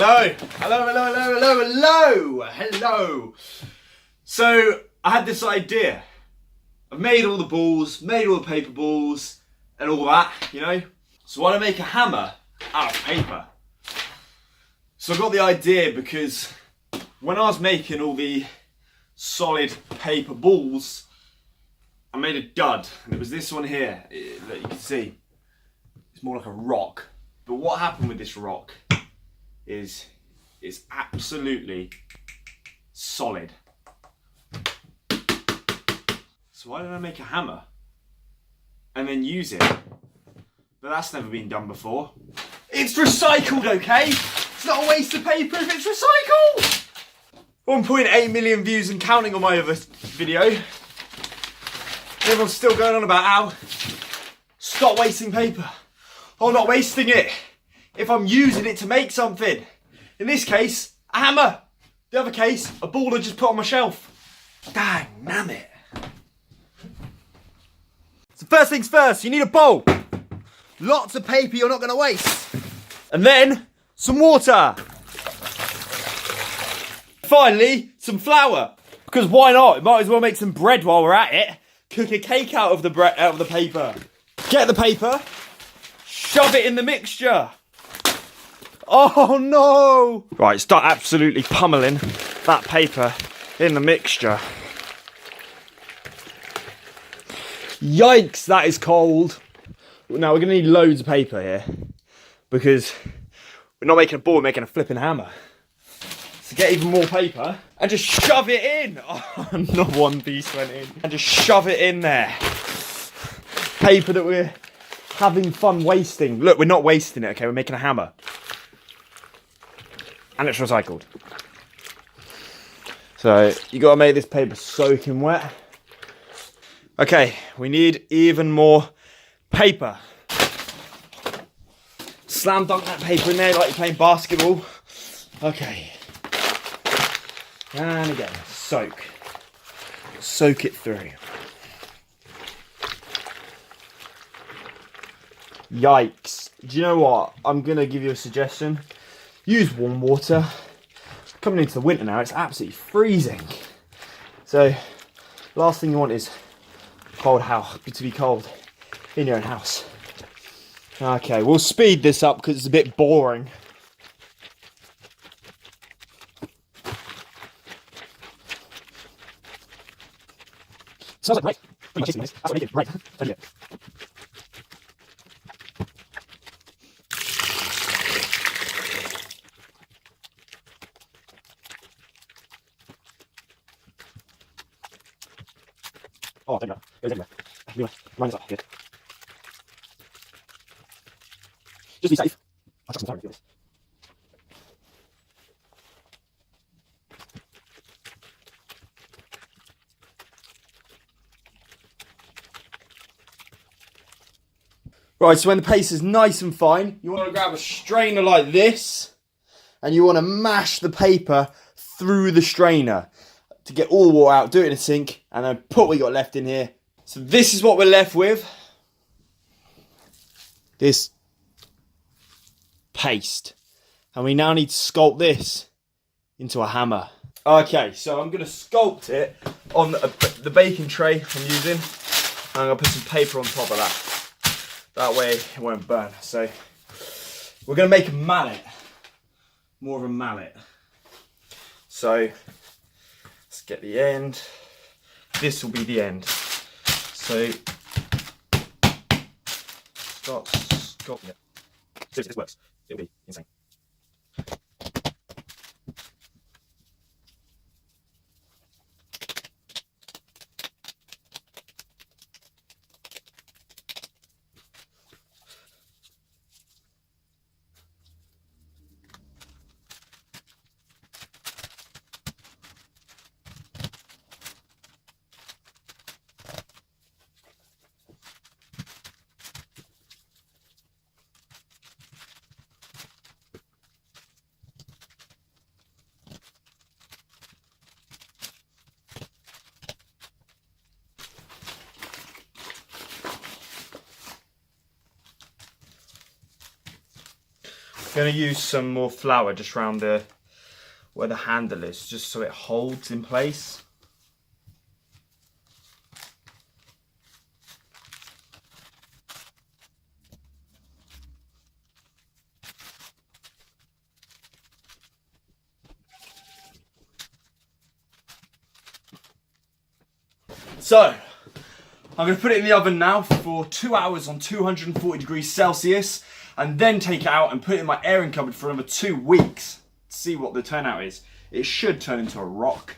Hello, hello, hello, hello, hello, hello, hello. So I had this idea. I've made all the balls, made all the paper balls and all that, you know. So why don't I make a hammer out of paper? So I got the idea because when I was making all the solid paper balls, I made a dud, and it was this one here that you can see. It's more like a rock. But what happened with this rock is it's absolutely solid. So why don't I make a hammer and then use it? But that's never been done before. It's recycled, okay? It's not a waste of paper if it's recycled! 1.8 million views and counting on my other video. Everyone's still going on about how stop wasting paper. I'm not wasting it if I'm using it to make something. In this case, a hammer. The other case, a ball I just put on my shelf. Dang, damn it. So first things first, you need a bowl. Lots of paper you're not going to waste. And then some water. Finally, some flour. Because why not? We might as well make some bread while we're at it. Cook a cake out of the paper. Get the paper, shove it in the mixture. Oh no! Right, start absolutely pummeling that paper in the mixture. Yikes, that is cold. Now we're gonna need loads of paper here because we're not making a ball, we're making a flipping hammer. So get even more paper and just shove it in. Oh, not one piece went in. And just shove it in there. Paper that we're having fun wasting. Look, we're not wasting it, okay? We're making a hammer. And it's recycled. So you gotta make this paper soaking wet. Okay, we need even more paper. Slam dunk that paper in there like you're playing basketball. Okay. And again, soak. Soak it through. Yikes. Do you know what? I'm going to give you a suggestion. Use warm water. Coming into the winter now, it's absolutely freezing. So, last thing you want is cold house, to be cold in your own house. Okay, we'll speed this up because it's a bit boring. Smells like great. That's what we did. Right. Oh, there you go. It was everywhere. Line this up. Good. Just be safe. I'll chuck some flour into this. Right, so when the paste is nice and fine, you want to grab a strainer like this and you want to mash the paper through the strainer to get all the water out. Do it in a sink and then put what you got left in here. So this is what we're left with. This paste. And we now need to sculpt this into a hammer. Okay, so I'm going to sculpt it on the baking tray I'm using. And I'm going to put some paper on top of that. That way it won't burn. So we're going to make a mallet. More of a mallet. So let's get the end. This will be the end. So start sculpting it. Seriously, if this works, it'll be insane. Gonna use some more flour just around where the handle is, just so it holds in place. So, I'm going to put it in the oven now for 2 hours on 240 degrees Celsius, and then take it out and put it in my airing cupboard for another 2 weeks to see what the turnout is. It should turn into a rock,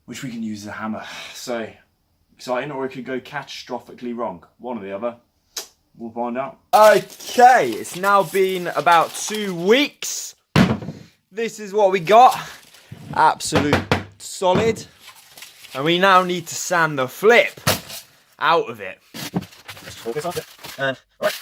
which we can use as a hammer. So, exciting, or it could go catastrophically wrong. One or the other. We'll find out. Okay, it's now been about 2 weeks. This is what we got. Absolute solid. And we now need to sand the flip out of it. Let's hold this off. And all right.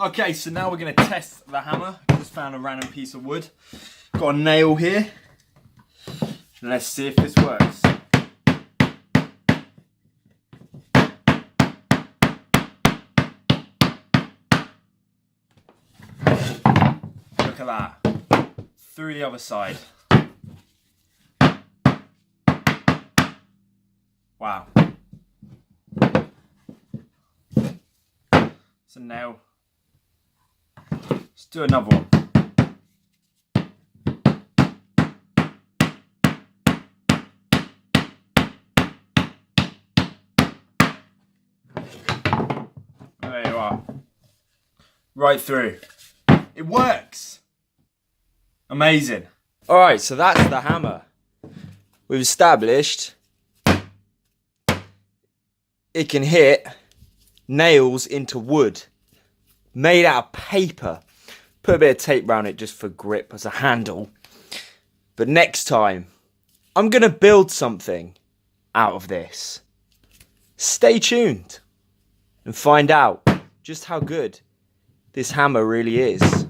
Okay, so now we're going to test the hammer. I just found a random piece of wood. Got a nail here. Let's see if this works. Look at that. Through the other side. Wow. It's a nail. Let's do another one. There you are. Right through. It works. Amazing. Alright, so that's the hammer. We've established it can hit nails into wood made out of paper. Put a bit of tape around it just for grip as a handle. But next time, I'm going to build something out of this. Stay tuned and find out just how good this hammer really is.